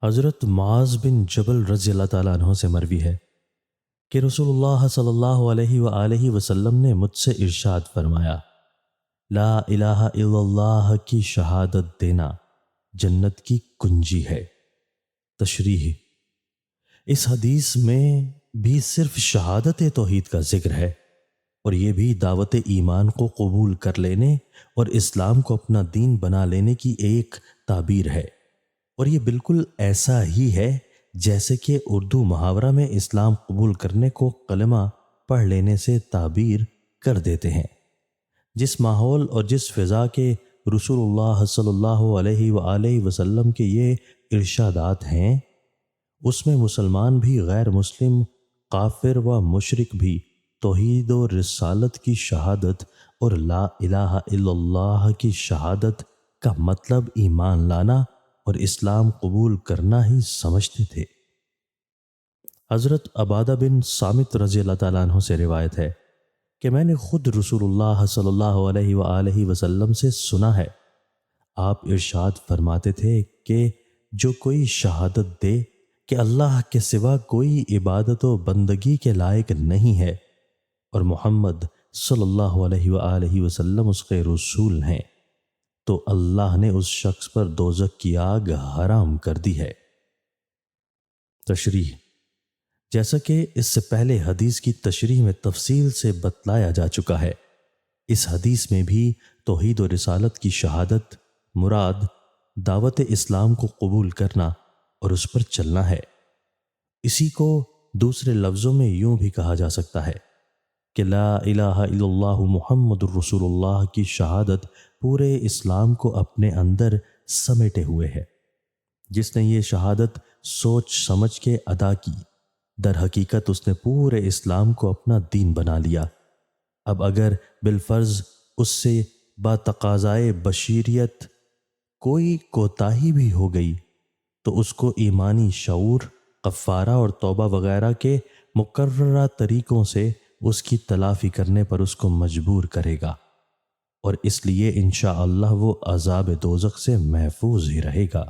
حضرت معاذ بن جبل رضی اللہ تعالیٰ عنہ سے مروی ہے کہ رسول اللہ صلی اللہ علیہ وآلہ وسلم نے مجھ سے ارشاد فرمایا، لا الہ الا اللہ کی شہادت دینا جنت کی کنجی ہے۔ تشریح: اس حدیث میں بھی صرف شہادت توحید کا ذکر ہے، اور یہ بھی دعوت ایمان کو قبول کر لینے اور اسلام کو اپنا دین بنا لینے کی ایک تعبیر ہے، اور یہ بالکل ایسا ہی ہے جیسے کہ اردو محاورہ میں اسلام قبول کرنے کو کلمہ پڑھ لینے سے تعبیر کر دیتے ہیں۔ جس ماحول اور جس فضا کے رسول اللہ صلی اللہ علیہ وآلہ وسلم کے یہ ارشادات ہیں، اس میں مسلمان بھی، غیر مسلم، کافر و مشرک بھی توحید و رسالت کی شہادت اور لا الہ الا اللہ کی شہادت کا مطلب ایمان لانا اور اسلام قبول کرنا ہی سمجھتے تھے۔ حضرت عبادہ بن صامت رضی اللہ تعالیٰ عنہ سے روایت ہے کہ میں نے خود رسول اللہ صلی اللہ علیہ وآلہ وسلم سے سنا ہے، آپ ارشاد فرماتے تھے کہ جو کوئی شہادت دے کہ اللہ کے سوا کوئی عبادت و بندگی کے لائق نہیں ہے اور محمد صلی اللہ علیہ وآلہ وسلم اس کے رسول ہیں، تو اللہ نے اس شخص پر دوزخ کی آگ حرام کر دی ہے۔ تشریح: جیسا کہ اس سے پہلے حدیث کی تشریح میں تفصیل سے بتلایا جا چکا ہے، اس حدیث میں بھی توحید و رسالت کی شہادت مراد دعوت اسلام کو قبول کرنا اور اس پر چلنا ہے۔ اسی کو دوسرے لفظوں میں یوں بھی کہا جا سکتا ہے کہ لا الہ الا اللہ محمد الرسول اللہ کی شہادت پورے اسلام کو اپنے اندر سمیٹے ہوئے ہے۔ جس نے یہ شہادت سوچ سمجھ کے ادا کی، در حقیقت اس نے پورے اسلام کو اپنا دین بنا لیا۔ اب اگر بالفرض اس سے با تقاضائے بشریت کوئی کوتاہی بھی ہو گئی تو اس کو ایمانی شعور، کفارہ اور توبہ وغیرہ کے مقررہ طریقوں سے اس کی تلافی کرنے پر اس کو مجبور کرے گا، اور اس لیے انشاءاللہ وہ عذاب دوزخ سے محفوظ ہی رہے گا۔